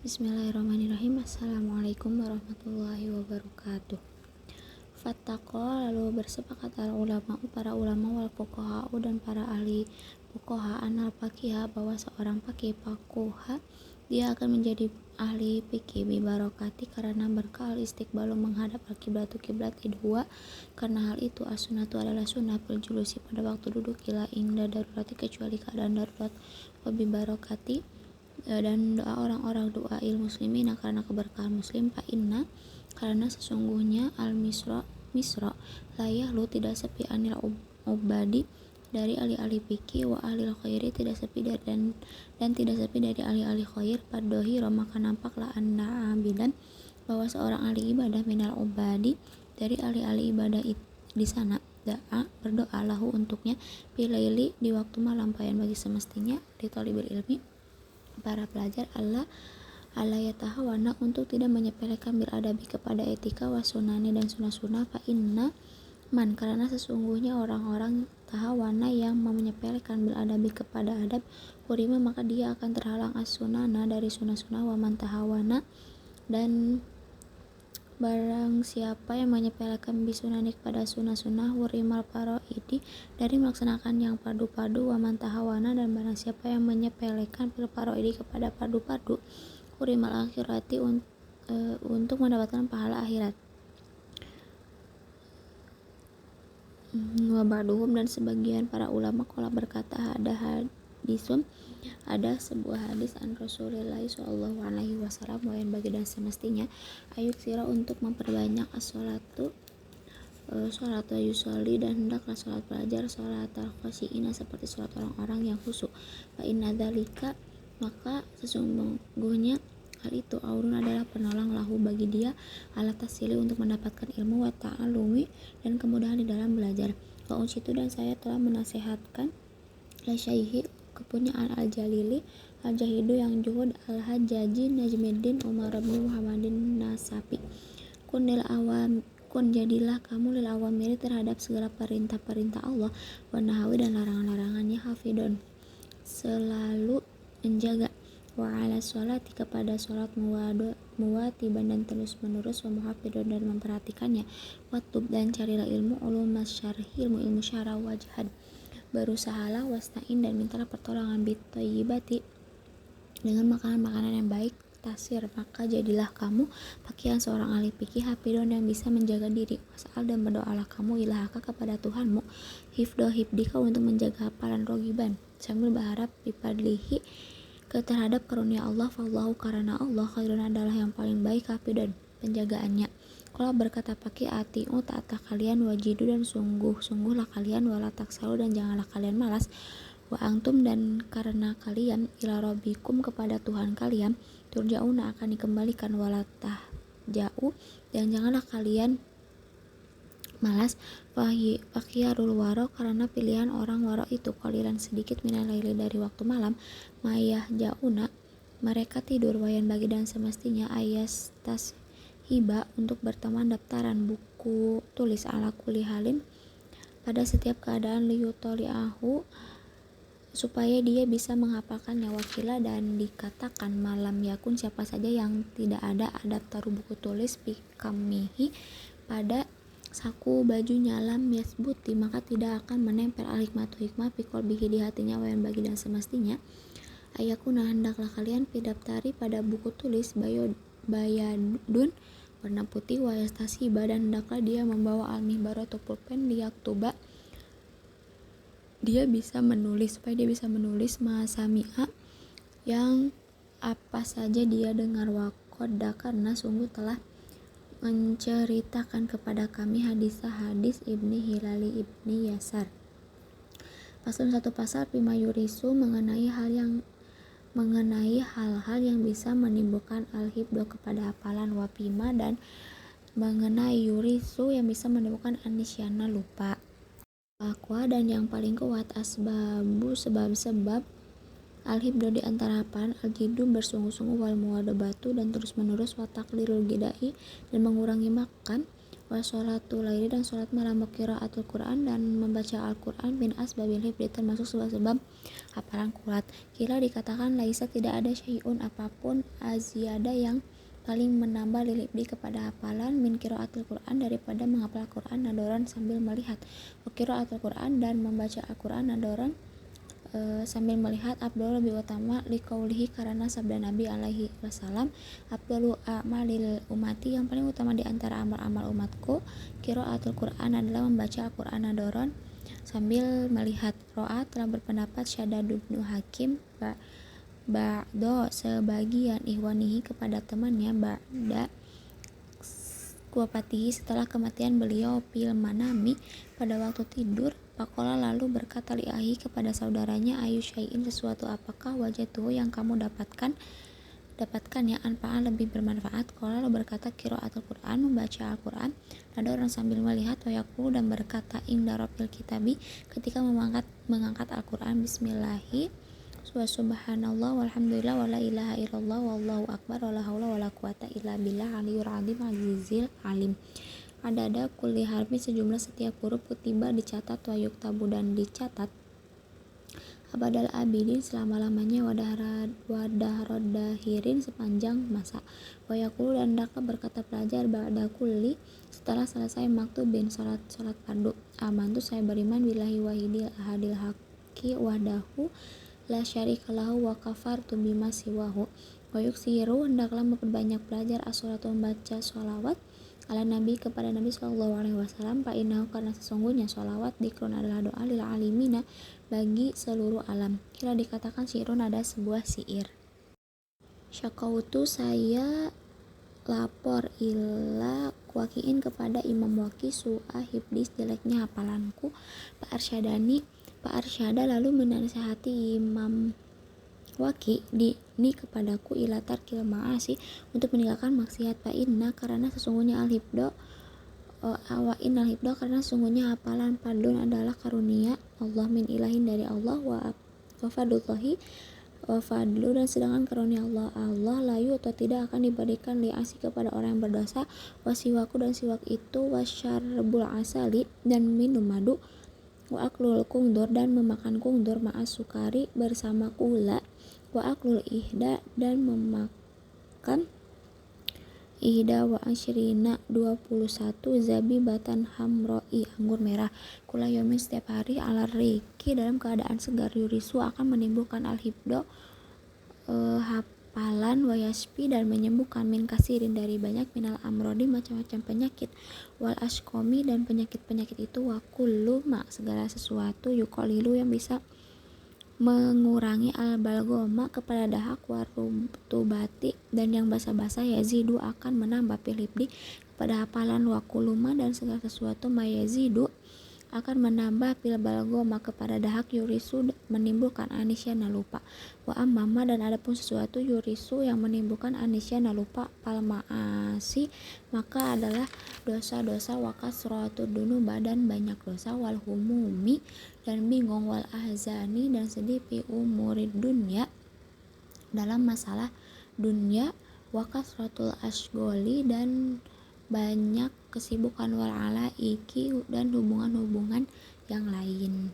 Bismillahirrahmanirrahim. Assalamualaikum warahmatullahi wabarakatuh. Fattaqo, lalu bersepakat para ulama wal fuqaha dan para ahli fuqaha anal faqiha, bahwa seorang faqih faquha dia akan menjadi ahli fikih bi barokati karena berkah istiqbalu menghadap al-kiblatu kiblat idhua, karena hal itu as-sunnatu adalah sunnah fil julusi pada waktu duduk ila ingda darurati kecuali keadaan darurat, wa bi barokati dan doa orang-orang doa muslimin karena keberkahan muslim, fa inna karena sesungguhnya al misra layah lu tidak sepi anil ubadi dari ahli-ahli fikih, wa ahli khairi tidak sepi dari dan tidak sepi dari ahli-ahli khair, padohi maka nampaklah anna abidan bahwa seorang ahli ibadah minal ubadi dari ahli-ahli ibadah di sana da'a berdoa lahu untuknya bilaili di waktu malam, payan bagi semestinya di talibil ilmi para pelajar Allah yatahawana untuk tidak menyepelekan bil adabi kepada etika wasunani dan sunah-sunah, fa inna man karena sesungguhnya orang-orang tahawana yang menyepelekan bil adabi kepada adab hurima maka dia akan terhalang as-sunana dari sunah-sunah, wa man tahawana dan barang siapa yang menyepelekan bisunani kepada sunnah-sunnah hurimal paroidi dari melaksanakan yang padu-padu, wa man tahawana dan barang siapa yang menyepelekan bil paroidi kepada padu-padu hurimal akhirati untuk mendapatkan pahala akhirat. Wa ba'duhum dan sebagian para ulama qala berkata ada sebuah hadis an Rasulullah sallallahu alaihi wasallam wa yang bagi dan semestinya ayuk sira untuk memperbanyak as-sholatu salat yusolli dan hendaklah salat pelajar salat al-khasyiina seperti salat orang-orang yang khusyuk, fa inna dzalika maka sesungguhnya hal itu aurun adalah penolong lahu bagi dia ala tasili untuk mendapatkan ilmu, wa ta'alumi dan kemudahan di dalam belajar. Wa unsitu dan saya telah menasehatkan la syaihi kepunyaan al-jalili al-jahidu yang juhud al-hajjaji Najmuddin Umar bin Muhammadin Nasafi kun jadilah kamu lil awamiri terhadap segala perintah-perintah Allah, wa nahawi dan larangan-larangannya hafidun selalu menjaga, wa ala sholati kepada sholat muwatiban dan terus menerus, wa muhafidun dan memperhatikannya, watub dan carilah ilmu ulum syarhi ilmu syarah, wajhad berusahalah, wasta'in dan mintalah pertolongan bitayyibati dengan makanan-makanan yang baik, tasir maka jadilah kamu pakaian seorang ahli fikih hafidun yang bisa menjaga diri, wasal dan berdoalah kamu ilahaka kepada Tuhanmu hifdika untuk menjaga hafalan rogiban sambil berharap bipadlihi terhadap karunia Allah, fallahu karena Allah khairun adalah yang paling baik hafidun penjagaannya. Kalau berkata pakai ati'u taatlah kalian, wajidu dan sungguh-sungguhlah kalian, wala taksalu dan janganlah kalian malas, wa antum dan karena kalian ila rabbikum kepada Tuhan kalian turja'una akan dikembalikan, wala tahja'u dan janganlah kalian malas, fakhiyarul waro karena pilihan orang waro itu qalilan sedikit minal laili dari waktu malam, mayah jauna mereka tidur, wayan bagi dan semestinya ayas tas hiba untuk berteman daftaran buku tulis ala kulli halin pada setiap keadaan liyutoli'ahu supaya dia bisa menghafalkannya, wakila dan dikatakan malam yakun siapa saja yang tidak ada daftar buku tulis pikamihi pada saku bajunya lam yasbuti maka tidak akan menempel al-hikmatu hikmah pikol bihi di hatinya, wayan bagi dan semestinya ayakuna hendaklah kalian pidaftari pada buku tulis bayadun warna putih, wayastasiba dan hendaklah dia membawa al-mihbar atau pulpen liyaktuba dia bisa menulis supaya dia bisa menulis masami'a yang apa saja dia dengar, wakoda karena sungguh telah menceritakan kepada kami hadis Ibni Hilali Ibni Yasar. Pasal satu pasal Pima Yurisu mengenai hal-hal yang bisa menimbulkan al-hibdo kepada hafalan, wapima dan mengenai yurisu yang bisa menimbulkan anisyana lupa, akwa dan yang paling kuat asbabu sebab-sebab al-hibdo di antara hafalan al-jidu bersungguh-sungguh, wal muwadabatu dan terus menerus, wa taqlilul gidai dan mengurangi makan, wa sholatul laili dan sholat malam, wa qiraatul Quran dan membaca Al-Quran, min asbabil hifdi termasuk sebab-sebab hafalan Quran. Kila dikatakan laisa tidak ada syai'un apapun aziyada yang paling menambah lilibdi kepada hafalan min qiraatul Quran daripada menghafal Al-Quran nadoran sambil melihat, wa qiraatul Quran dan membaca Al-Quran nadoran sambil melihat Abdul lebih utama liqaulihi karena sabda Nabi alaihi wasallam, Abdul a'malil umati yang paling utama di antara amal-amal umatku qiraatul Quran adalah membaca Al-Quran nadoron sambil melihat. Ro'a telah berpendapat Syadad bin Hakim ba'do sebagian ihwanihi kepada temannya ba'da wafatihi setelah kematian beliau fil manami pada waktu tidur. Pakola lalu berkata liahi kepada saudaranya, ayu syai'in sesuatu apakah wajatuhu yang kamu dapatkan yang anfa'an lebih bermanfaat. Kola lalu berkata qiraatul Quran membaca Al-Quran. Ada orang sambil melihat wayakulu dan berkata inda rabbil kitabi ketika mengangkat Al-Quran bismillahi wa subhanallah walhamdulillah wala ilaha illallah wallahu akbar wala haula wala quwata illa billah aliyul azim azizil alim. Ada kulli harfin sejumlah setiap huruf kutiba dicatat wa yuktabu dan dicatat abadal abidin selama-lamanya wadahrodahirin sepanjang masa. Wa yaqulu dan hendaklah berkata pelajar ba'da kulli setelah selesai maktubin salat fardu, amantu saya beriman billahi wahidil ahadil haqi wahdahu la syarikalahu wa kafartu bima siwahu. Wa yuksiru hendaklah memperbanyak pelajar as-sholatu membaca sholawat ala Nabi kepada Nabi Shallallahu Alaihi Wasallam. Fa innahu karena sesungguhnya sholawat dikrun adalah doa lil alimina bagi seluruh alam. Kira dikatakan syairun ada sebuah syair. Syakautu saya lapor ila wakiin kepada Imam Waki su'a hibdis jeleknya hafalanku. Pak Arsyada lalu menasihati Imam Waki ini kepadaku ila tarkil ma'asi untuk meninggalkan maksiat. Fa inna karena sesungguhnya al-hibdo karena sesungguhnya hafalan fadlun adalah karunia Allah min ilahin dari Allah wa fadlullahi wa fadlu dan sedangkan karunia Allah layu atau tidak akan diberikan li'asi kepada orang yang berdosa. Wasiwaku dan siwak itu wasyarbul asali dan minum madu wa aklul kungdur dan memakan kungdur ma'as sukari bersama gula wa aklul ihda dan memakan ihda wa asyrina 21 zabibatan hamroi anggur merah kula yomin setiap hari ala riki dalam keadaan segar. Yurisu akan menimbulkan al-hibdo hafalan wa yaspi dan menyembuhkan min kasirin dari banyak minal amrodi macam-macam penyakit wal askomi dan penyakit-penyakit itu wa kullu ma segala sesuatu yukolilu yang bisa mengurangi al-balgoma kepada dahak warutubati dan yang basa-basa yazidu akan menambah pilibdi kepada hafalan wa kuluma dan segala sesuatu mayazidu akan menambah pil balgoma kepada dahak yurisu menimbulkan anisyana lupa wa ammama dan adapun sesuatu yurisu yang menimbulkan anisyana lupa palmaasi maka adalah dosa-dosa wakas suratu dunuba dan banyak dosa wal humumi dan bingung wal ahzani dan sedih fi umurid dunya dalam masalah dunia wakas suratul asgoli dan banyak kesibukan wal alaiki dan hubungan-hubungan yang lain.